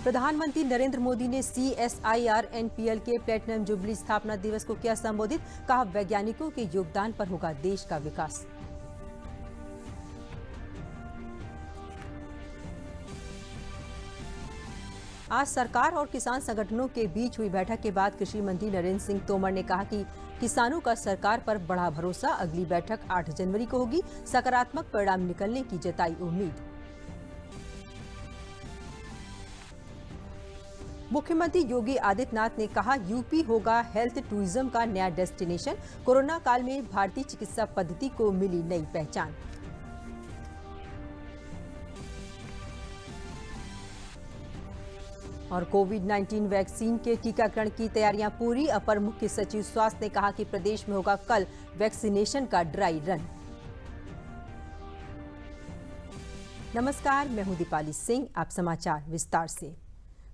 प्रधानमंत्री नरेंद्र मोदी ने CSIR NPL के प्लेटिनम जुबली स्थापना दिवस को किया संबोधित। कहा, वैज्ञानिकों के योगदान पर होगा देश का विकास। आज सरकार और किसान संगठनों के बीच हुई बैठक के बाद कृषि मंत्री नरेंद्र सिंह तोमर ने कहा कि किसानों का सरकार पर बड़ा भरोसा। अगली बैठक 8 जनवरी को होगी। सकारात्मक परिणाम निकलने की जताई उम्मीद। मुख्यमंत्री योगी आदित्यनाथ ने कहा, यूपी होगा हेल्थ टूरिज्म का नया डेस्टिनेशन। कोरोना काल में भारतीय चिकित्सा पद्धति को मिली नई पहचान। और कोविड-19 वैक्सीन के टीकाकरण की तैयारियां पूरी। अपर मुख्य सचिव स्वास्थ्य ने कहा कि प्रदेश में होगा कल वैक्सीनेशन का ड्राई रन। नमस्कार, मैं हूं दीपाली सिंह। आप समाचार विस्तार से।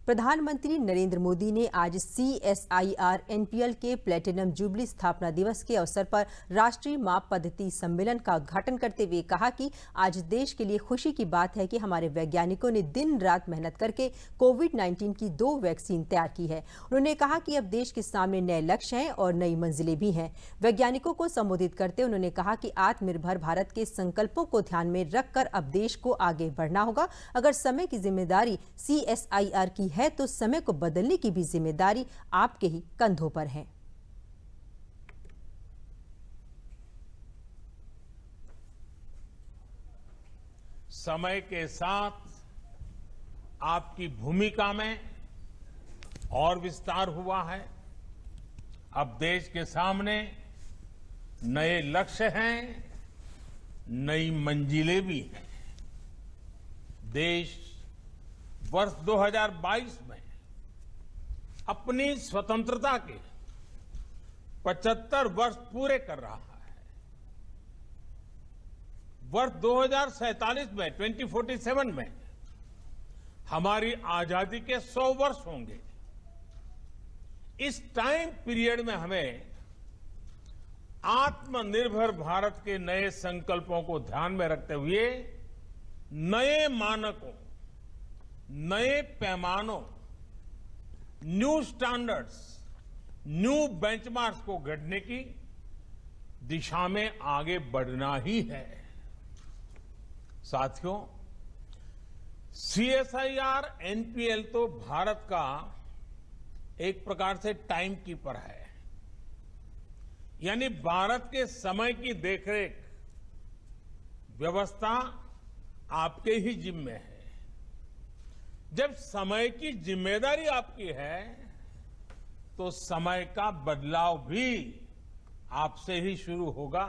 प्रधानमंत्री नरेंद्र मोदी ने आज CSIR NPL के प्लेटिनम जुबली स्थापना दिवस के अवसर पर राष्ट्रीय माप पद्धति सम्मेलन का उद्घाटन करते हुए कहा कि आज देश के लिए खुशी की बात है कि हमारे वैज्ञानिकों ने दिन रात मेहनत करके कोविड-19 की 2 वैक्सीन तैयार की है। उन्होंने कहा कि अब देश के सामने नए लक्ष्य हैं और नई मंजिलें भी हैं। वैज्ञानिकों को संबोधित करते उन्होंने कहा कि आत्मनिर्भर भारत के संकल्पों को ध्यान में रखकर अब देश को आगे बढ़ना होगा। अगर समय की जिम्मेदारी CSIR की है तो समय को बदलने की भी जिम्मेदारी आपके ही कंधों पर है। समय के साथ आपकी भूमिका में और विस्तार हुआ है। अब देश के सामने नए लक्ष्य हैं, नई मंजिलें भी हैं। देश वर्ष 2022 में अपनी स्वतंत्रता के 75 वर्ष पूरे कर रहा है। वर्ष 2047 में 2047 में हमारी आजादी के 100 वर्ष होंगे। इस टाइम पीरियड में हमें आत्मनिर्भर भारत के नए संकल्पों को ध्यान में रखते हुए नए मानकों, नए पैमानों, न्यू स्टैंडर्ड्स, न्यू बेंचमार्क्स को गढ़ने की दिशा में आगे बढ़ना ही है। साथियों, CSIR NPL तो भारत का एक प्रकार से टाइम कीपर है, यानी भारत के समय की देखरेख व्यवस्था आपके ही जिम्मे है। जब समय की जिम्मेदारी आपकी है तो समय का बदलाव भी आपसे ही शुरू होगा।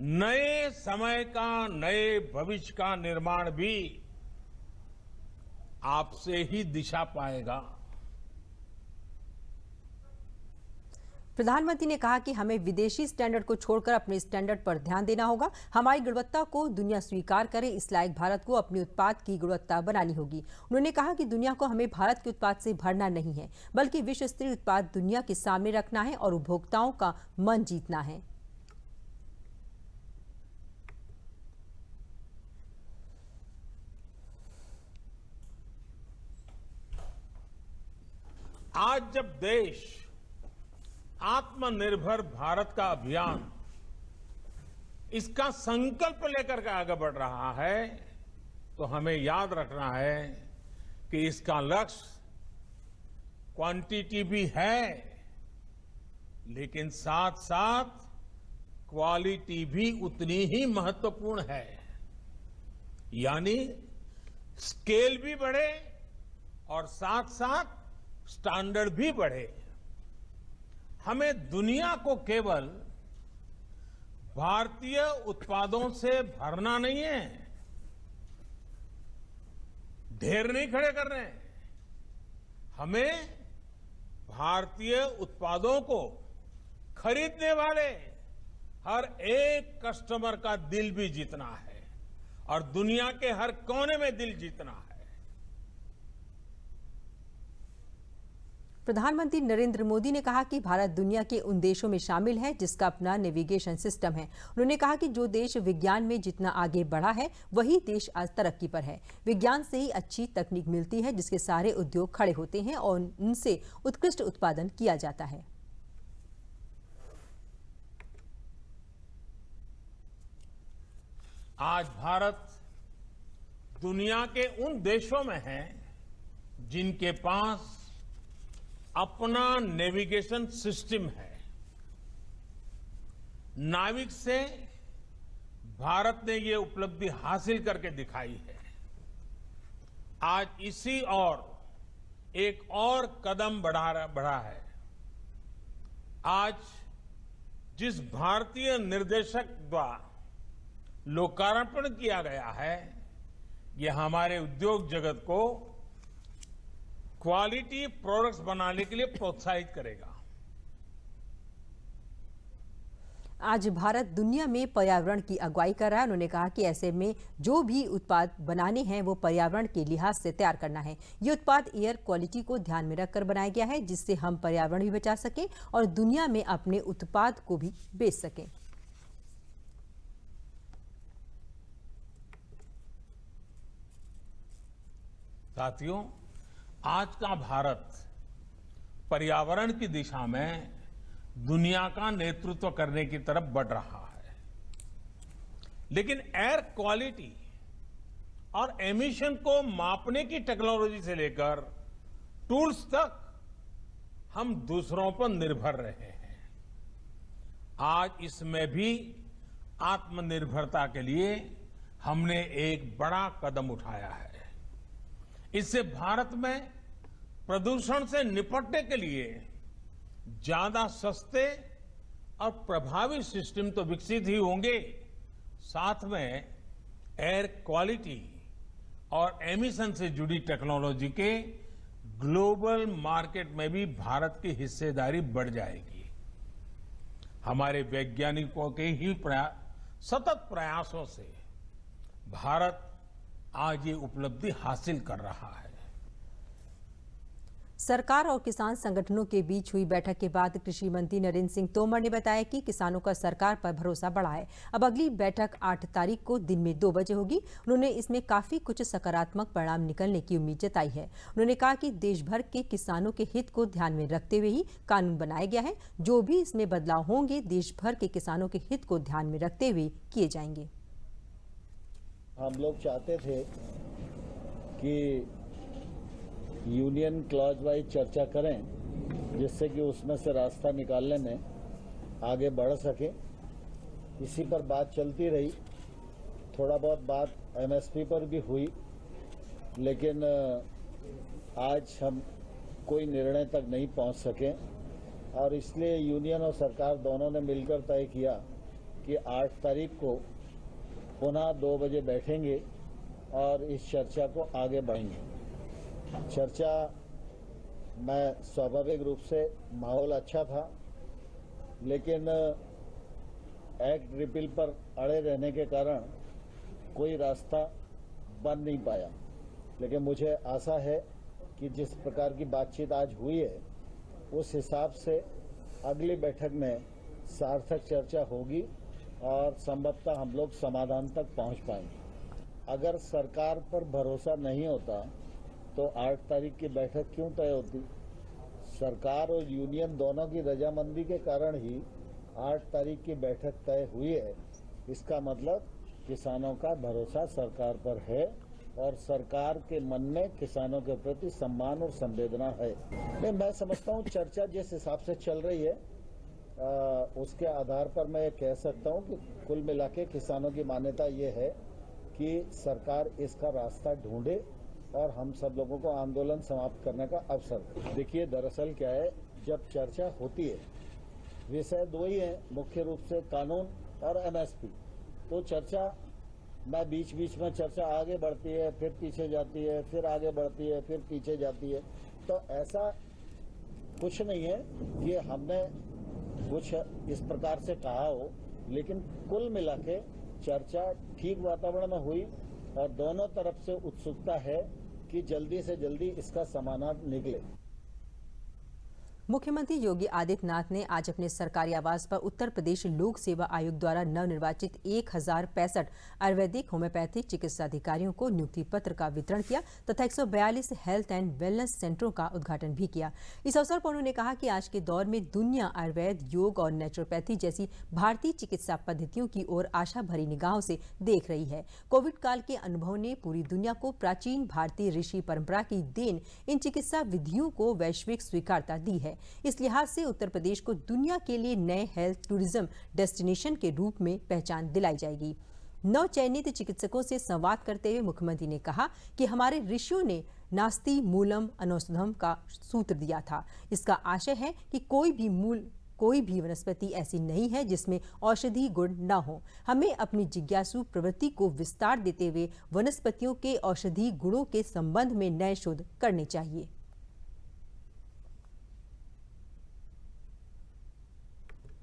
नए समय का, नए भविष्य का निर्माण भी आपसे ही दिशा पाएगा। प्रधानमंत्री ने कहा कि हमें विदेशी स्टैंडर्ड को छोड़कर अपने स्टैंडर्ड पर ध्यान देना होगा। हमारी गुणवत्ता को दुनिया स्वीकार करे, इस लायक भारत को अपने उत्पाद की गुणवत्ता बनानी होगी। उन्होंने कहा कि दुनिया को हमें भारत के उत्पाद से भरना नहीं है, बल्कि विश्व स्तरीय उत्पाद दुनिया के सामने रखना है और उपभोक्ताओं का मन जीतना है। आज जब देश आत्मनिर्भर भारत का अभियान, इसका संकल्प लेकर के आगे बढ़ रहा है, तो हमें याद रखना है कि इसका लक्ष्य क्वांटिटी भी है, लेकिन साथ साथ क्वालिटी भी उतनी ही महत्वपूर्ण है। यानी स्केल भी बढ़े और साथ साथ स्टैंडर्ड भी बढ़े। हमें दुनिया को केवल भारतीय उत्पादों से भरना नहीं है, ढेर नहीं खड़े कर रहे हैं। हमें भारतीय उत्पादों को खरीदने वाले हर एक कस्टमर का दिल भी जीतना है और दुनिया के हर कोने में दिल जीतना है। प्रधानमंत्री नरेंद्र मोदी ने कहा कि भारत दुनिया के उन देशों में शामिल है जिसका अपना नेविगेशन सिस्टम है। उन्होंने कहा कि जो देश विज्ञान में जितना आगे बढ़ा है वही देश आज तरक्की पर है। विज्ञान से ही अच्छी तकनीक मिलती है जिसके सारे उद्योग खड़े होते हैं और उनसे उत्कृष्ट उत्पादन किया जाता है। आज भारत दुनिया के उन देशों में है जिनके पास अपना नेविगेशन सिस्टम है। नाविक से भारत ने ये उपलब्धि हासिल करके दिखाई है। आज इसी और एक और कदम बढ़ा है। आज जिस भारतीय निर्देशक द्वारा लोकार्पण किया गया है, ये हमारे उद्योग जगत को क्वालिटी प्रोडक्ट्स बनाने के लिए प्रोत्साहित करेगा। आज भारत दुनिया में पर्यावरण की अगुवाई कर रहा है। उन्होंने कहा कि ऐसे में जो भी उत्पाद बनाने हैं वो पर्यावरण के लिहाज से तैयार करना है। ये उत्पाद एयर क्वालिटी को ध्यान में रखकर बनाया गया है जिससे हम पर्यावरण भी बचा सकें और दुनिया में अपने उत्पाद को भी बेच सकें। साथियों, आज का भारत पर्यावरण की दिशा में दुनिया का नेतृत्व करने की तरफ बढ़ रहा है, लेकिन एयर क्वालिटी और एमिशन को मापने की टेक्नोलॉजी से लेकर टूल्स तक हम दूसरों पर निर्भर रहे हैं। आज इसमें भी आत्मनिर्भरता के लिए हमने एक बड़ा कदम उठाया है। इससे भारत में प्रदूषण से निपटने के लिए ज्यादा सस्ते और प्रभावी सिस्टम तो विकसित ही होंगे, साथ में एयर क्वालिटी और एमिशन से जुड़ी टेक्नोलॉजी के ग्लोबल मार्केट में भी भारत की हिस्सेदारी बढ़ जाएगी। हमारे वैज्ञानिकों के ही सतत प्रयासों से भारत आज ये उपलब्धि हासिल कर रहा है। सरकार और किसान संगठनों के बीच हुई बैठक के बाद कृषि मंत्री नरेंद्र सिंह तोमर ने बताया कि किसानों का सरकार पर भरोसा बढ़ा है। अब अगली बैठक 8 तारीख को दिन में 2 बजे होगी। उन्होंने इसमें काफी कुछ सकारात्मक परिणाम निकलने की उम्मीद जताई है। उन्होंने कहा कि देश भर के किसानों के हित को ध्यान में रखते हुए ही कानून बनाया गया है। जो भी इसमें बदलाव होंगे देश भर के किसानों के हित को ध्यान में रखते हुए किए जाएंगे। हम लोग चाहते थे कि यूनियन क्लॉज वाइज चर्चा करें जिससे कि उसमें से रास्ता निकालने में आगे बढ़ सके। इसी पर बात चलती रही। थोड़ा बहुत बात एमएसपी पर भी हुई, लेकिन आज हम कोई निर्णय तक नहीं पहुंच सके और इसलिए यूनियन और सरकार दोनों ने मिलकर तय किया कि 8 तारीख को पुनः 2 बजे बैठेंगे और इस चर्चा को आगे बढ़ेंगे। चर्चा में स्वाभाविक रूप से माहौल अच्छा था, लेकिन एक्ट रिपील पर अड़े रहने के कारण कोई रास्ता बन नहीं पाया। लेकिन मुझे आशा है कि जिस प्रकार की बातचीत आज हुई है उस हिसाब से अगली बैठक में सार्थक चर्चा होगी और संभवतः हम लोग समाधान तक पहुंच पाएंगे। अगर सरकार पर भरोसा नहीं होता तो 8 तारीख की बैठक क्यों तय होती? सरकार और यूनियन दोनों की रजामंदी के कारण ही 8 तारीख की बैठक तय हुई है। इसका मतलब किसानों का भरोसा सरकार पर है और सरकार के मन में किसानों के प्रति सम्मान और संवेदना है। मैं समझता हूँ चर्चा जिस हिसाब से चल रही है उसके आधार पर मैं कह सकता हूँ कि कुल मिला के किसानों की मान्यता ये है कि सरकार इसका रास्ता ढूंढे और हम सब लोगों को आंदोलन समाप्त करने का अवसर दे। देखिए, दरअसल क्या है, जब चर्चा होती है विषय 2 ही है मुख्य रूप से, कानून और एमएसपी। तो चर्चा में बीच बीच में चर्चा आगे बढ़ती है, फिर पीछे जाती है, फिर आगे बढ़ती है, फिर पीछे जाती है। तो ऐसा कुछ नहीं है कि हमने कुछ इस प्रकार से कहा हो, लेकिन कुल मिला के चर्चा ठीक वातावरण में हुई और दोनों तरफ से उत्सुकता है कि जल्दी से जल्दी इसका समाधान निकले। मुख्यमंत्री योगी आदित्यनाथ ने आज अपने सरकारी आवास पर उत्तर प्रदेश लोक सेवा आयोग द्वारा नवनिर्वाचित 1065 आयुर्वेदिक होम्योपैथिक चिकित्सा अधिकारियों को नियुक्ति पत्र का वितरण किया तथा 142 हेल्थ एंड वेलनेस सेंटरों का उद्घाटन भी किया। इस अवसर पर उन्होंने कहा कि आज के दौर में दुनिया आयुर्वेद, योग और नेचुरोपैथी जैसी भारतीय चिकित्सा पद्धतियों की ओर आशा भरी निगाहों से देख रही है। कोविड काल के अनुभव ने पूरी दुनिया को प्राचीन भारतीय ऋषि परंपरा की देन इन चिकित्सा विधियों को वैश्विक स्वीकारता दी है। इस लिहाज से उत्तर प्रदेश को दुनिया के लिए नए हेल्थ टूरिज्म डेस्टिनेशन के रूप में पहचान दिलाई जाएगी। नव चयनित चिकित्सकों से संवाद करते हुए मुख्यमंत्री ने कहा कि हमारे ऋषियों ने नास्ति मूलम अनौषधम का सूत्र दिया था। इसका आशय है कि कोई भी वनस्पति ऐसी नहीं है जिसमें औषधि गुण न हो। हमें अपनी जिज्ञासु प्रवृत्ति को विस्तार देते हुए वनस्पतियों के औषधि गुणों के संबंध में नए शोध करने चाहिए।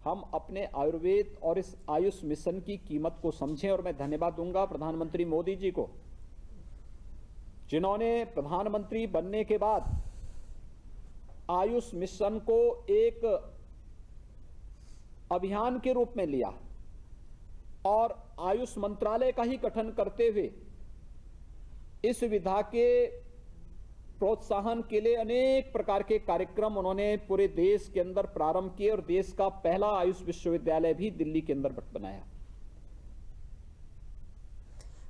हम अपने आयुर्वेद और इस आयुष मिशन की कीमत को समझें और मैं धन्यवाद दूंगा प्रधानमंत्री मोदी जी को, जिन्होंने प्रधानमंत्री बनने के बाद आयुष मिशन को एक अभियान के रूप में लिया और आयुष मंत्रालय का ही गठन करते हुए इस विधा के प्रोत्साहन के लिए अनेक प्रकार के कार्यक्रम उन्होंने पूरे देश के अंदर प्रारंभ किए और देश का पहला आयुष विश्वविद्यालय भी दिल्ली के अंदर बनाया।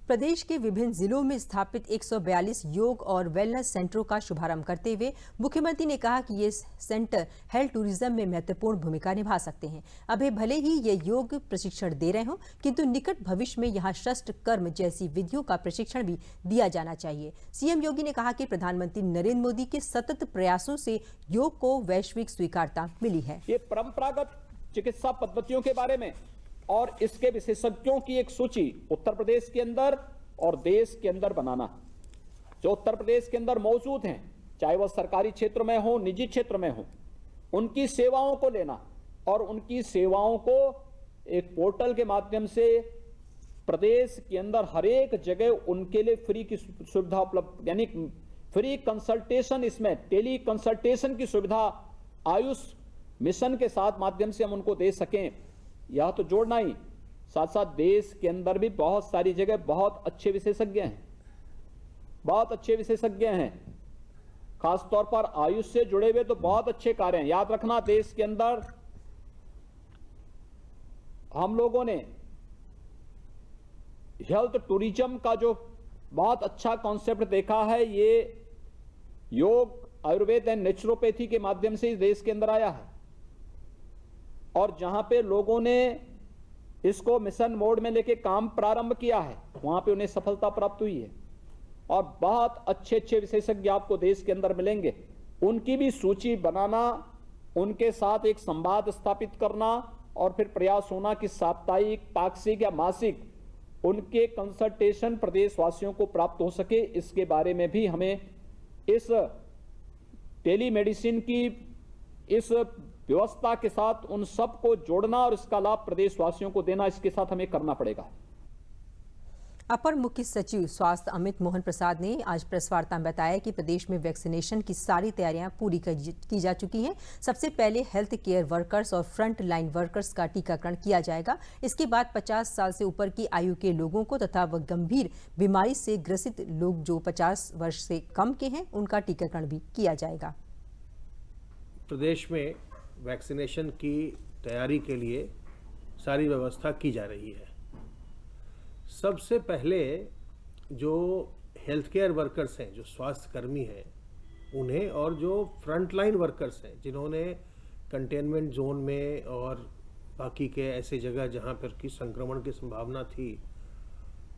प्रदेश के विभिन्न जिलों में स्थापित 142 योग और वेलनेस सेंटरों का शुभारंभ करते हुए मुख्यमंत्री ने कहा कि ये सेंटर हेल्थ टूरिज्म में महत्वपूर्ण भूमिका निभा सकते हैं। अभी भले ही ये योग प्रशिक्षण दे रहे हों, किंतु निकट भविष्य में यहाँ शस्त्र कर्म जैसी विधियों का प्रशिक्षण भी दिया जाना चाहिए। सीएम योगी ने कहा कि प्रधानमंत्री नरेंद्र मोदी के सतत प्रयासों से योग को वैश्विक स्वीकारता मिली है। ये परंपरागत चिकित्सा पद्धतियों के बारे में और इसके विशेषज्ञों की एक सूची उत्तर प्रदेश के अंदर और देश के अंदर बनाना, जो उत्तर प्रदेश के अंदर मौजूद हैं, चाहे वह सरकारी क्षेत्र में हो, निजी क्षेत्र में हो, उनकी सेवाओं को लेना और उनकी सेवाओं को एक पोर्टल के माध्यम से प्रदेश के अंदर हर एक जगह उनके लिए फ्री की सुविधा उपलब्ध, यानी फ्री कंसल्टेशन, इसमें टेली कंसल्टेशन की सुविधा आयुष मिशन के साथ माध्यम से हम उनको दे सकें, यह तो जोड़ना ही, साथ साथ देश के अंदर भी बहुत सारी जगह बहुत अच्छे विशेषज्ञ हैं, बहुत अच्छे विशेषज्ञ हैं, खासतौर पर आयुष से जुड़े हुए तो बहुत अच्छे कार्य हैं। याद रखना, देश के अंदर हम लोगों ने हेल्थ टूरिज्म का जो बहुत अच्छा कॉन्सेप्ट देखा है, ये योग, आयुर्वेद एंड नेचुरोपैथी के माध्यम से इस देश के अंदर आया है और जहां पे लोगों ने इसको मिशन मोड में लेके काम प्रारंभ किया है, वहां पे उन्हें सफलता प्राप्त हुई है और बहुत अच्छे अच्छे विशेषज्ञ आपको देश के अंदर मिलेंगे। उनकी भी सूची बनाना, उनके साथ एक संवाद स्थापित करना और फिर प्रयास होना कि साप्ताहिक, पाक्षिक या मासिक उनके कंसल्टेशन प्रदेशवासियों को प्राप्त हो सके। इसके बारे में भी हमें इस टेलीमेडिसिन की इस व्यवस्था के साथ उन सबको जोड़ना और इसका लाभ प्रदेशवासियों को देना, इसके साथ हमें करना पड़ेगा। अपर मुख्य सचिव स्वास्थ्य अमित मोहन प्रसाद ने आज प्रेस वार्ता में बताया कि प्रदेश में वैक्सीनेशन की सारी तैयारियां पूरी की जा चुकी हैं। सबसे पहले हेल्थ केयर वर्कर्स और फ्रंट लाइन वर्कर्स का टीकाकरण किया जाएगा। इसके बाद 50 साल से ऊपर की आयु के लोगों को तथा वह गंभीर बीमारी से ग्रसित लोग जो 50 वर्ष से कम के हैं, उनका टीकाकरण भी किया जाएगा। प्रदेश में वैक्सीनेशन की तैयारी के लिए सारी व्यवस्था की जा रही है। सबसे पहले जो हेल्थ केयर वर्कर्स हैं, जो स्वास्थ्य कर्मी हैं, उन्हें और जो फ्रंट लाइन वर्कर्स हैं, जिन्होंने कंटेनमेंट जोन में और बाकी के ऐसे जगह जहां पर की संक्रमण की संभावना थी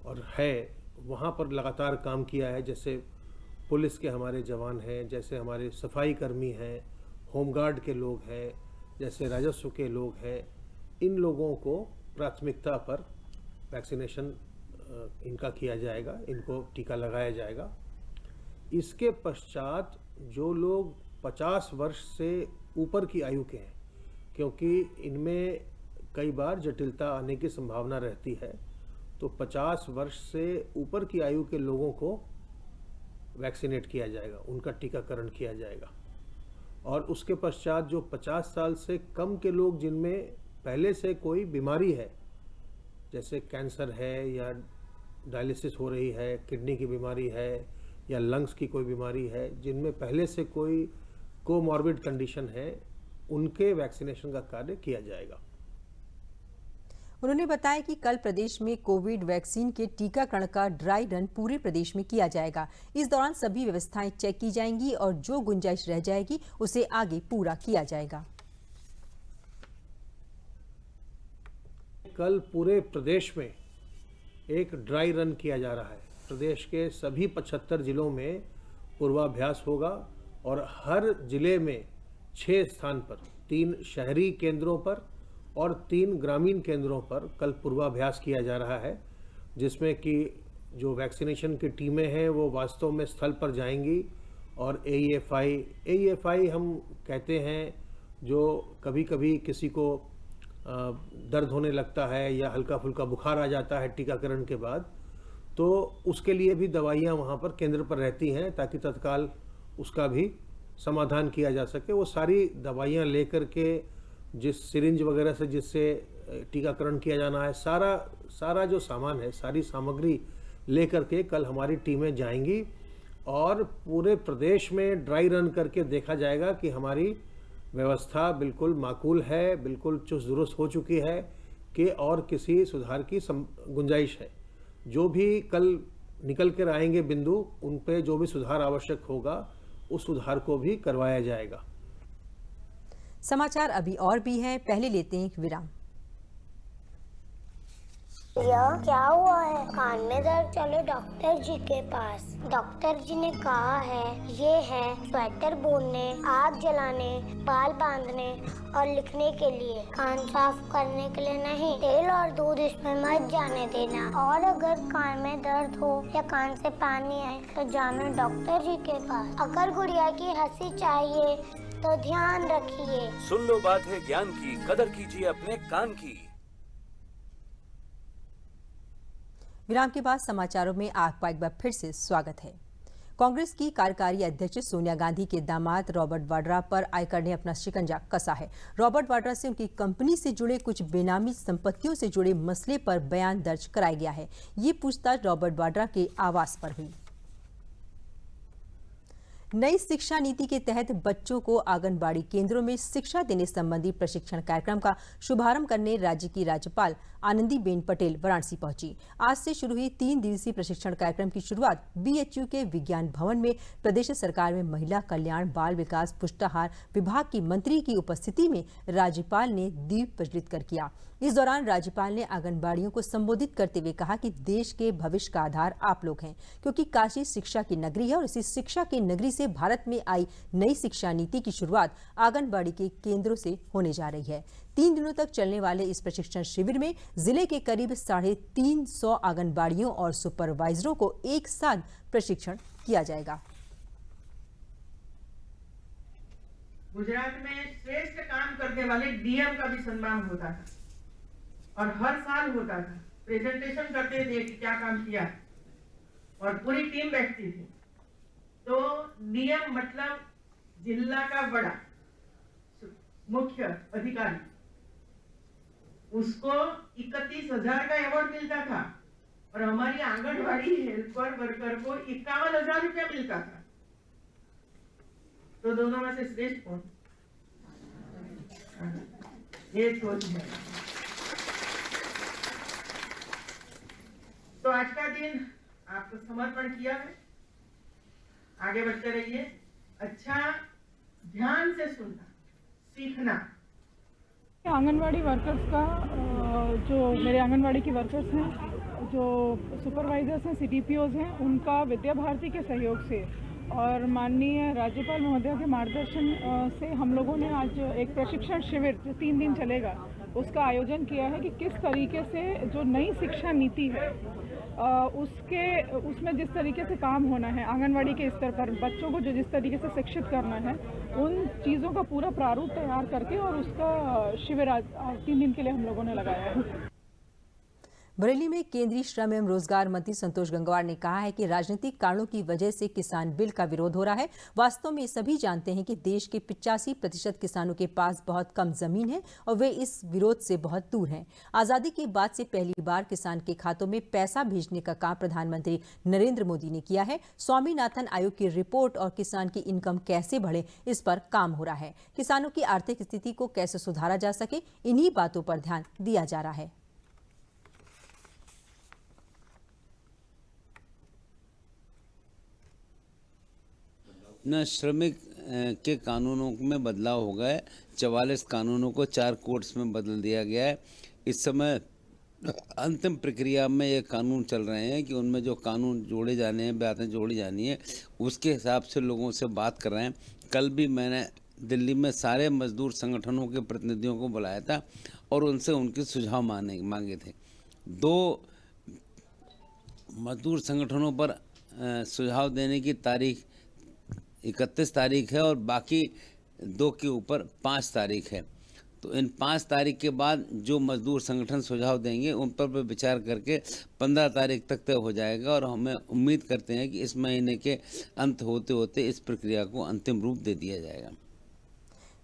और है, वहां पर लगातार काम किया है, जैसे पुलिस के हमारे जवान हैं, जैसे हमारे सफाई कर्मी हैं, होमगार्ड के लोग हैं, जैसे राजस्व के लोग हैं, इन लोगों को प्राथमिकता पर वैक्सीनेशन इनका किया जाएगा, इनको टीका लगाया जाएगा। इसके पश्चात जो लोग 50 वर्ष से ऊपर की आयु के हैं, क्योंकि इनमें कई बार जटिलता आने की संभावना रहती है, तो 50 वर्ष से ऊपर की आयु के लोगों को वैक्सीनेट किया जाएगा, उनका टीकाकरण किया जाएगा। और उसके पश्चात जो 50 साल से कम के लोग जिनमें पहले से कोई बीमारी है, जैसे कैंसर है या डायलिसिस हो रही है, किडनी की बीमारी है या लंग्स की कोई बीमारी है, जिनमें पहले से कोई कोमॉर्बिड कंडीशन है, उनके वैक्सीनेशन का कार्य किया जाएगा। उन्होंने बताया कि कल प्रदेश में कोविड वैक्सीन के टीकाकरण का ड्राई रन पूरे प्रदेश में किया जाएगा। इस दौरान सभी व्यवस्थाएं चेक की जाएंगी और जो गुंजाइश रह जाएगी उसे आगे पूरा किया जाएगा। कल पूरे प्रदेश में एक ड्राई रन किया जा रहा है। प्रदेश के सभी 75 जिलों में पूर्वाभ्यास होगा और हर जिले में 6 स्थान पर, 3 शहरी केंद्रों पर और 3 ग्रामीण केंद्रों पर कल पूर्वाभ्यास किया जा रहा है, जिसमें कि जो वैक्सीनेशन की टीमें हैं वो वास्तव में स्थल पर जाएंगी और AEFI हम कहते हैं, जो कभी कभी किसी को दर्द होने लगता है या हल्का फुल्का बुखार आ जाता है टीकाकरण के बाद, तो उसके लिए भी दवाइयाँ वहाँ पर केंद्र पर रहती हैं ताकि तत्काल उसका भी समाधान किया जा सके। वो सारी दवाइयाँ लेकर के, जिस सिरिंज वगैरह से जिससे टीकाकरण किया जाना है, सारा जो सामान है, सारी सामग्री लेकर के कल हमारी टीमें जाएंगी और पूरे प्रदेश में ड्राई रन करके देखा जाएगा कि हमारी व्यवस्था बिल्कुल माकूल है, बिल्कुल चुस्त दुरुस्त हो चुकी है कि और किसी सुधार की गुंजाइश है। जो भी कल निकल कर आएंगे बिंदु, उन पे जो भी सुधार आवश्यक होगा उस सुधार को भी करवाया जाएगा। समाचार अभी और भी हैं, पहले लेते हैं एक विराम। यह क्या हुआ है? कान में दर्द, चलो डॉक्टर जी के पास। डॉक्टर जी ने कहा है ये है स्वेटर बुनने, आग जलाने, बाल बांधने और लिखने के लिए, कान साफ करने के लिए नहीं। तेल और दूध इसमें मत जाने देना। और अगर कान में दर्द हो या कान से पानी आए तो जाना डॉक्टर जी के पास। अगर गुड़िया की हंसी चाहिए तो ध्यान रखिए। सुन लो बात है ज्ञान की, कदर कीजिए अपने कान की। विराम के बाद समाचारों में आपका एक बार फिर से स्वागत है। कांग्रेस की कार्यकारी अध्यक्ष सोनिया गांधी के दामाद रॉबर्ट वाड्रा पर आयकर ने अपना शिकंजा कसा है। रॉबर्ट वाड्रा से उनकी कंपनी से जुड़े कुछ बेनामी संपत्तियों से जुड़े मसले पर बयान दर्ज कराया गया है। ये पूछताछ रॉबर्ट वाड्रा के आवास पर हुई। नई शिक्षा नीति के तहत बच्चों को आंगनबाड़ी केंद्रों में शिक्षा देने संबंधी प्रशिक्षण कार्यक्रम का शुभारंभ करने राज्य की राज्यपाल आनंदीबेन पटेल वाराणसी पहुंची। आज से शुरू हुई 3 दिवसीय प्रशिक्षण कार्यक्रम की शुरुआत BHU के विज्ञान भवन में प्रदेश सरकार में महिला कल्याण, बाल विकास, पुष्टाहार विभाग की मंत्री की उपस्थिति में राज्यपाल ने दीप प्रज्वलित कर किया। इस दौरान राज्यपाल ने आंगनबाड़ियों को संबोधित करते हुए कहा कि देश के भविष्य का आधार आप लोग हैं, क्योंकि काशी शिक्षा की नगरी है और इसी शिक्षा की नगरी से भारत में आई नई शिक्षा नीति की शुरुआत आंगनबाड़ी के केंद्रों से होने जा रही है। 3 दिनों तक चलने वाले इस प्रशिक्षण शिविर में जिले के करीब 350 आंगनबाड़ियों और सुपरवाइजरों को एक साथ प्रशिक्षण किया जाएगा। गुजरात में श्रेष्ठ काम करने वाले DM का भी सम्मान होता था और हर साल होता था। प्रेजेंटेशन करते थे कि क्या काम किया और पूरी टीम बैठती थी। तो DM मतलब जिला का बड़ा मुख्य अधिकारी, उसको 31,000 का अवार्ड मिलता था और हमारी आंगनबाड़ी हेल्पर वर्कर को 51,000 रुपया मिलता था। तो दोनों में से श्रेष्ठ कौन? ये सोच है। तो आज का दिन आपको समर्पण किया है। आगे बढ़ते रहिए। अच्छा, ध्यान से सुनना, सीखना। आंगनवाड़ी वर्कर्स का जो मेरे आंगनवाड़ी की वर्कर्स हैं, जो सुपरवाइजर्स हैं, CDPOs हैं, उनका विद्या भारती के सहयोग से और माननीय राज्यपाल महोदय के मार्गदर्शन से हम लोगों ने आज एक प्रशिक्षण शिविर जो 3 दिन चलेगा उसका आयोजन किया है कि किस तरीके से जो नई शिक्षा नीति है उसमें जिस तरीके से काम होना है आंगनवाड़ी के स्तर पर, बच्चों को जो जिस तरीके से शिक्षित करना है, उन चीज़ों का पूरा प्रारूप तैयार करके और उसका शिविर आज 3 दिन के लिए हम लोगों ने लगाया है। बरेली में केंद्रीय श्रम एवं रोजगार मंत्री संतोष गंगवार ने कहा है कि राजनीतिक कारणों की वजह से किसान बिल का विरोध हो रहा है। वास्तव में सभी जानते हैं कि देश के 85% किसानों के पास बहुत कम जमीन है और वे इस विरोध से बहुत दूर हैं। आजादी के बाद से पहली बार किसान के खातों में पैसा भेजने का काम प्रधानमंत्री नरेंद्र मोदी ने किया है। स्वामीनाथन आयोग की रिपोर्ट और किसान की इनकम कैसे बढ़े, इस पर काम हो रहा है। किसानों की आर्थिक स्थिति को कैसे सुधारा जा सके, इन्हीं बातों पर ध्यान दिया जा रहा है। न श्रमिक के कानूनों में बदलाव हो गया है। 44 कानूनों को 4 कोर्ट्स में बदल दिया गया है। इस समय अंतिम प्रक्रिया में ये कानून चल रहे हैं कि उनमें जो कानून जोड़े जाने हैं, बातें जोड़ी जानी है, उसके हिसाब से लोगों से बात कर रहे हैं। कल भी मैंने दिल्ली में सारे मजदूर संगठनों के प्रतिनिधियों को बुलाया था और उनसे उनके सुझाव मांगे थे। 2 मजदूर संगठनों पर सुझाव देने की तारीख 31 तारीख है और बाकी 2 के ऊपर 5 तारीख है। तो इन 5 तारीख के बाद जो मजदूर संगठन सुझाव देंगे उन पर भी विचार करके 15 तारीख तक तय हो जाएगा और हमें उम्मीद करते हैं कि इस महीने के अंत होते होते इस प्रक्रिया को अंतिम रूप दे दिया जाएगा।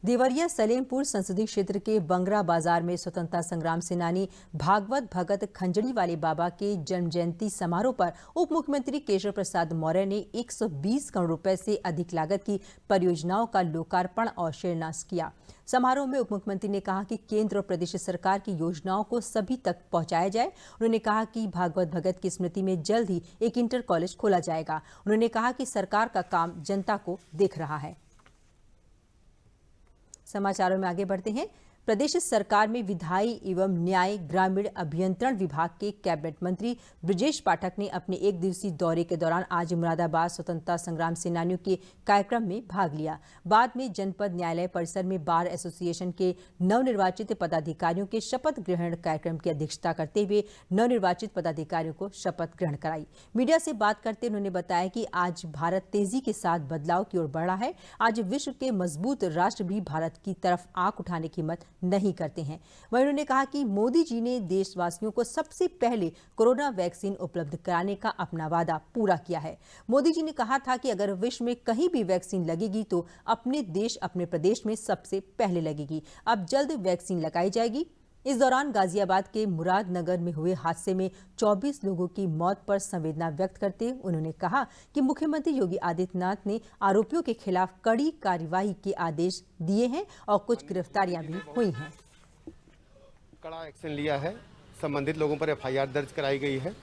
देवरिया सलेमपुर संसदीय क्षेत्र के बंगरा बाजार में स्वतंत्रता संग्राम सेनानी भागवत भगत खंजड़ी वाले बाबा के जन्म जयंती समारोह पर उप मुख्यमंत्री केशव प्रसाद मौर्य ने 120 करोड़ रुपए से अधिक लागत की परियोजनाओं का लोकार्पण और शिलान्यास किया। समारोह में उप मुख्यमंत्री ने कहा कि केंद्र और प्रदेश सरकार की योजनाओं को सभी तक पहुंचाया जाए। उन्होंने कहा कि भागवत भगत की स्मृति में जल्द ही एक इंटर कॉलेज खोला जाएगा। उन्होंने कहा कि सरकार का काम जनता को देख रहा है। समाचारों में आगे बढ़ते हैं। प्रदेश सरकार में विधायी एवं न्याय ग्रामीण अभियंत्रण विभाग के कैबिनेट मंत्री ब्रजेश पाठक ने अपने 1 दिवसीय दौरे के दौरान आज मुरादाबाद स्वतंत्रता संग्राम सेनानियों के कार्यक्रम में भाग लिया। बाद में जनपद न्यायालय परिसर में बार एसोसिएशन के नवनिर्वाचित पदाधिकारियों के शपथ ग्रहण कार्यक्रम की अध्यक्षता करते हुए नवनिर्वाचित पदाधिकारियों को शपथ ग्रहण कराई। मीडिया से बात करते उन्होंने बताया कि आज भारत तेजी के साथ बदलाव की ओर बढ़ रहा है। आज विश्व के मजबूत राष्ट्र भी भारत की तरफ आंख उठाने की हिम्मत नहीं करते हैं। वहीं उन्होंने कहा कि मोदी जी ने देशवासियों को सबसे पहले कोरोना वैक्सीन उपलब्ध कराने का अपना वादा पूरा किया है। मोदी जी ने कहा था कि अगर विश्व में कहीं भी वैक्सीन लगेगी तो अपने देश अपने प्रदेश में सबसे पहले लगेगी। अब जल्द वैक्सीन लगाई जाएगी। इस दौरान गाजियाबाद के मुरादनगर में हुए हादसे में 24 लोगों की मौत पर संवेदना व्यक्त करते उन्होंने कहा कि मुख्यमंत्री योगी आदित्यनाथ ने आरोपियों के खिलाफ कड़ी कार्रवाई के आदेश दिए हैं और कुछ गिरफ्तारियां भी हुई हैं। कड़ा एक्शन लिया है। संबंधित लोगों पर एफआईआर दर्ज कराई गई है।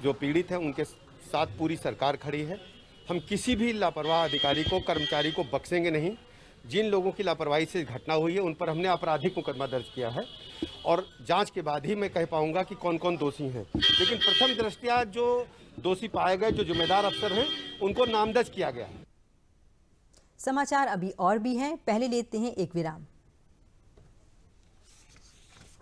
जो पीड़ित हैं उनके साथ पूरी सरकार खड़ी है। हम किसी भी लापरवाह अधिकारी को, कर्मचारी को बख्शेंगे नहीं। जिन लोगों की लापरवाही से घटना हुई है उन पर हमने आपराधिक मुकदमा दर्ज किया है और जांच के बाद ही मैं कह पाऊंगा कि कौन कौन दोषी हैं। लेकिन प्रथम दृष्टया जो दोषी पाए गए, जो जिम्मेदार अफसर हैं, उनको नामजद किया गया है। समाचार अभी और भी हैं, पहले लेते हैं एक विराम।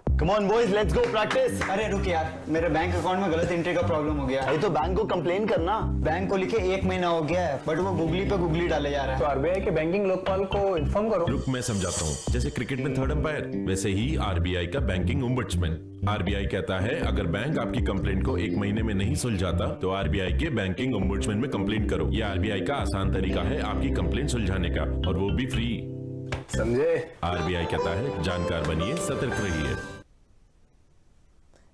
Come on boys, let's go practice। अरे रुक यार, मेरे बैंक अकाउंट में गलत एंट्री का प्रॉब्लम हो गया है। तो बैंक को कंप्लेन करना। बैंक को लिखे 1 महीना हो गया है, बट वो गूगली पे गूगली डाले जा रहा है। तो आरबीआई के बैंकिंग लोकपाल को इन्फॉर्म करो। रुक, मैं समझाता हूँ। जैसे क्रिकेट में 3rd अंपायर, वैसे ही आरबीआई का बैंकिंग ओम्बड्समैन। आरबीआई कहता है अगर बैंक आपकी कंप्लेंट को 1 महीने में नहीं सुलझाता तो आरबीआई के बैंकिंग ओम्बड्समैन में कंप्लेंट करो। यह आरबीआई का आसान तरीका है आपकी कंप्लेंट सुलझाने का, और वो भी फ्री। समझे? आरबीआई कहता है जानकार बनिए, सतर्क रहिए।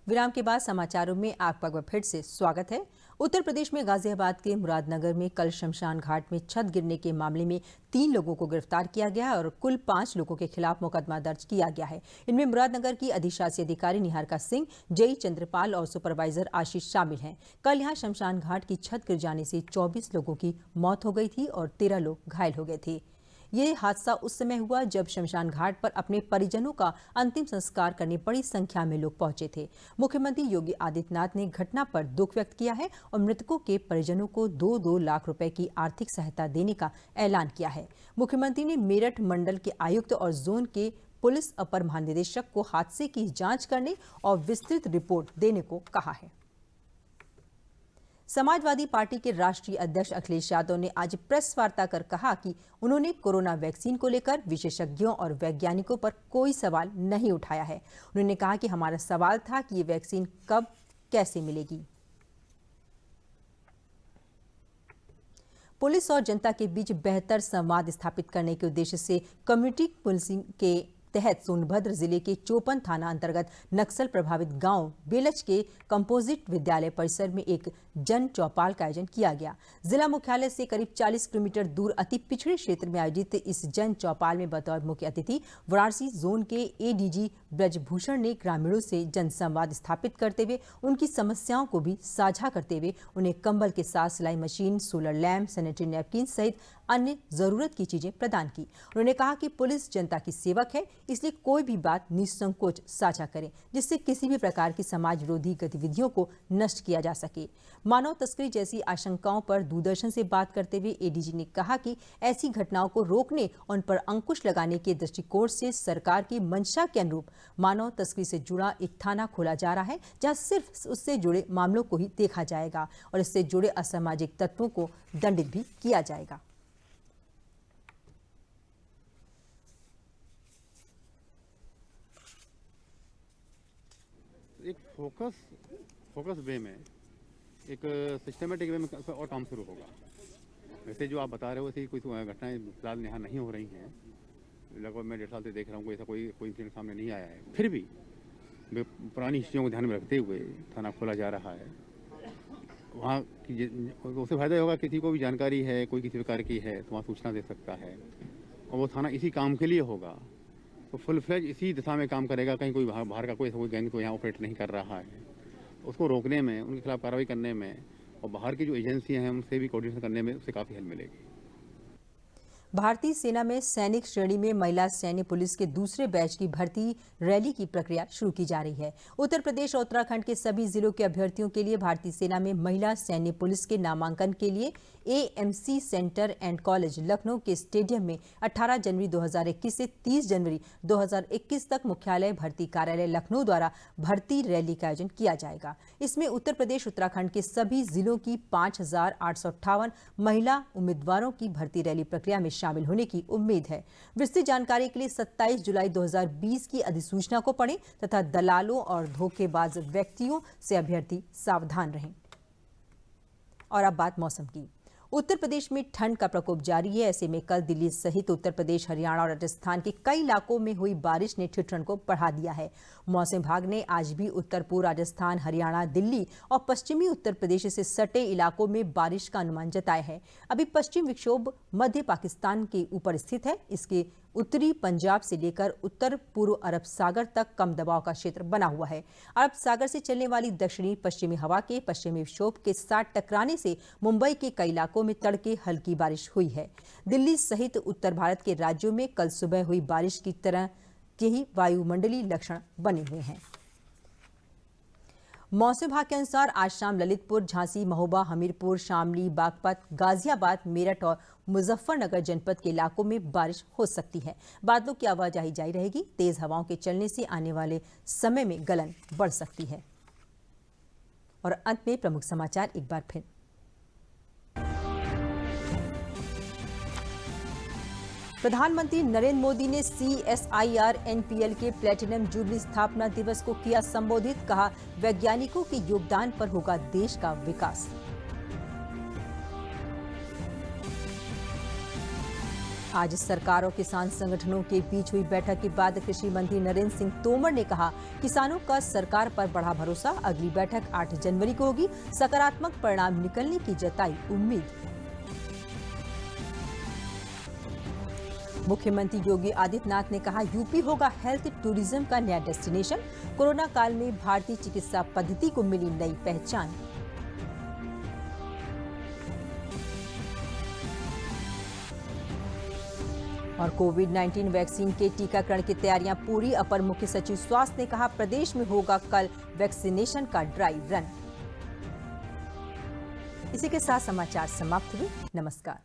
विराम के बाद समाचारों में आपका फिर से स्वागत है। उत्तर प्रदेश में गाजियाबाद के मुरादनगर में कल शमशान घाट में छत गिरने के मामले में 3 लोगों को गिरफ्तार किया गया है और कुल 5 लोगों के खिलाफ मुकदमा दर्ज किया गया है। इनमें मुरादनगर की अधिशासी अधिकारी निहारिका सिंह, जेई चंद्रपाल और सुपरवाइजर आशीष शामिल हैं। कल यहां शमशान घाट की छत गिर जाने से 24 लोगों की मौत हो गई थी और 13 लोग घायल हो गए थे। ये हादसा उस समय हुआ जब शमशान घाट पर अपने परिजनों का अंतिम संस्कार करने बड़ी संख्या में लोग पहुंचे थे। मुख्यमंत्री योगी आदित्यनाथ ने घटना पर दुख व्यक्त किया है और मृतकों के परिजनों को 2-2 लाख रुपए की आर्थिक सहायता देने का ऐलान किया है। मुख्यमंत्री ने मेरठ मंडल के आयुक्त और जोन के पुलिस अपर महानिदेशक को हादसे की जांच करने और विस्तृत रिपोर्ट देने को कहा है। समाजवादी पार्टी के राष्ट्रीय अध्यक्ष अखिलेश यादव ने आज प्रेस वार्ता कर कहा कि उन्होंने कोरोना वैक्सीन को लेकर विशेषज्ञों और वैज्ञानिकों पर कोई सवाल नहीं उठाया है। उन्होंने कहा कि हमारा सवाल था कि ये वैक्सीन कब कैसे मिलेगी। पुलिस और जनता के बीच बेहतर संवाद स्थापित करने के उद्देश्य से कम्युनिटी पुलिसिंग के तहत सोनभद्र जिले के चोपन थाना अंतर्गत नक्सल प्रभावित गांव बेलच के कंपोजिट विद्यालय परिसर में एक जन चौपाल का आयोजन किया गया। जिला मुख्यालय से करीब 40 किलोमीटर दूर अति पिछड़े क्षेत्र में आयोजित इस जन चौपाल में बतौर मुख्य अतिथि वाराणसी जोन के एडीजी ब्रजभूषण ने ग्रामीणों से जनसंवाद स्थापित करते हुए उनकी समस्याओं को भी साझा करते हुए उन्हें कंबल के साथ सिलाई machine, solar lamp, sanitary napkin सहित अन्य जरूरत की चीजें प्रदान की। उन्होंने कहा कि पुलिस जनता की सेवक है, इसलिए कोई भी बात निसंकोच साझा करें जिससे किसी भी प्रकार की समाज विरोधी गतिविधियों को नष्ट किया जा सके। मानव तस्करी जैसी आशंकाओं पर दूरदर्शन से बात करते हुए एडीजी ने कहा कि ऐसी घटनाओं को रोकने और उन पर अंकुश लगाने के दृष्टिकोण से सरकार की मंशा के अनुरूप मानव तस्करी से जुड़ा एक थाना खोला जा रहा है, जहां सिर्फ उससे जुड़े मामलों को ही देखा जाएगा और इससे जुड़े असामाजिक तत्वों को दंडित भी किया जाएगा। एक फोकस वे में, एक सिस्टमेटिक वे में और काम शुरू होगा। वैसे जो आप बता रहे हो वैसे कोई घटनाएं फिलहाल यहाँ नहीं हो रही हैं। लगभग मैं 1.5 साल से देख रहा हूँ, ऐसा कोई इंसिडेंट सामने नहीं आया है। फिर भी पुरानी हिस्ट्रियों को ध्यान में रखते हुए थाना खोला जा रहा है। वहाँ उससे फायदा होगा, किसी को भी जानकारी है, कोई किसी प्रकार की है तो वहाँ सूचना दे सकता है और वो थाना इसी काम के लिए होगा। तो फुल फ्लेज इसी दिशा में काम करेगा। कहीं कोई बाहर का कोई गैंग तो यहाँ ऑपरेट नहीं कर रहा है। उसको रोकने में, उनके खिलाफ कार्रवाई करने में और बाहर की जो एजेंसियां हैं उनसे भी कोऑर्डिनेशन करने में उससे काफ़ी हेल्प मिलेगी। भारतीय सेना में सैनिक श्रेणी में महिला सैन्य पुलिस के दूसरे बैच की भर्ती रैली की प्रक्रिया शुरू की जा रही है। उत्तर प्रदेश और उत्तराखंड के सभी जिलों के अभ्यर्थियों के लिए भारतीय सेना में महिला सैन्य पुलिस के नामांकन के लिए AMC centre and college Lucknow के स्टेडियम में 18 जनवरी 2021 से 30 जनवरी 2021 तक मुख्यालय भर्ती कार्यालय लखनऊ द्वारा भर्ती रैली का आयोजन किया जाएगा। इसमें उत्तर प्रदेश उत्तराखंड के सभी जिलों की 5,858 महिला उम्मीदवारों की भर्ती रैली प्रक्रिया में शामिल होने की उम्मीद है। विस्तृत जानकारी के लिए 27 जुलाई 2020 की अधिसूचना को पढ़ें तथा दलालों और धोखेबाज व्यक्तियों से अभ्यर्थी सावधान रहें। और अब बात मौसम की। उत्तर प्रदेश में ठंड का प्रकोप जारी है। ऐसे में कल दिल्ली सहित उत्तर प्रदेश, हरियाणा और राजस्थान के कई इलाकों में हुई बारिश ने ठंड को बढ़ा दिया है। मौसम विभाग ने आज भी उत्तर पूर्व राजस्थान, हरियाणा, दिल्ली और पश्चिमी उत्तर प्रदेश से सटे इलाकों में बारिश का अनुमान जताया है। अभी पश्चिम विक्षोभ मध्य पाकिस्तान के ऊपर स्थित है। इसके उत्तरी पंजाब से लेकर उत्तर पूर्व अरब सागर तक कम दबाव का क्षेत्र बना हुआ है। अरब सागर से चलने वाली दक्षिणी पश्चिमी हवा के पश्चिमी विक्षोभ के साथ टकराने से मुंबई के कई इलाकों में तड़के हल्की बारिश हुई है। दिल्ली सहित उत्तर भारत के राज्यों में कल सुबह हुई बारिश की तरह के ही वायुमंडलीय लक्षण बने हुए हैं। मौसम विभाग के अनुसार आज शाम ललितपुर, झांसी, महोबा, हमीरपुर, शामली, बागपत, गाजियाबाद, मेरठ और मुजफ्फरनगर जनपद के इलाकों में बारिश हो सकती है। बादलों की आवाजाही जारी रहेगी। तेज हवाओं के चलने से आने वाले समय में गलन बढ़ सकती है। और अंत में प्रमुख समाचार एक बार फिर। प्रधानमंत्री नरेंद्र मोदी ने CSIR NPL के प्लेटिनम जुबली स्थापना दिवस को किया संबोधित। कहा, वैज्ञानिकों के योगदान पर होगा देश का विकास। आज सरकार और किसान संगठनों के बीच हुई बैठक के बाद कृषि मंत्री नरेंद्र सिंह तोमर ने कहा, किसानों का सरकार पर बढ़ा भरोसा। अगली बैठक 8 जनवरी को होगी। सकारात्मक परिणाम निकलने की जताई उम्मीद। मुख्यमंत्री योगी आदित्यनाथ ने कहा, यूपी होगा हेल्थ टूरिज्म का नया डेस्टिनेशन। कोरोना काल में भारतीय चिकित्सा पद्धति को मिली नई पहचान। और कोविड-19 वैक्सीन के टीकाकरण की तैयारियां पूरी। अपर मुख्य सचिव स्वास्थ्य ने कहा, प्रदेश में होगा कल वैक्सीनेशन का ड्राई रन। इसी के साथ समाचार समाप्त हुए। नमस्कार।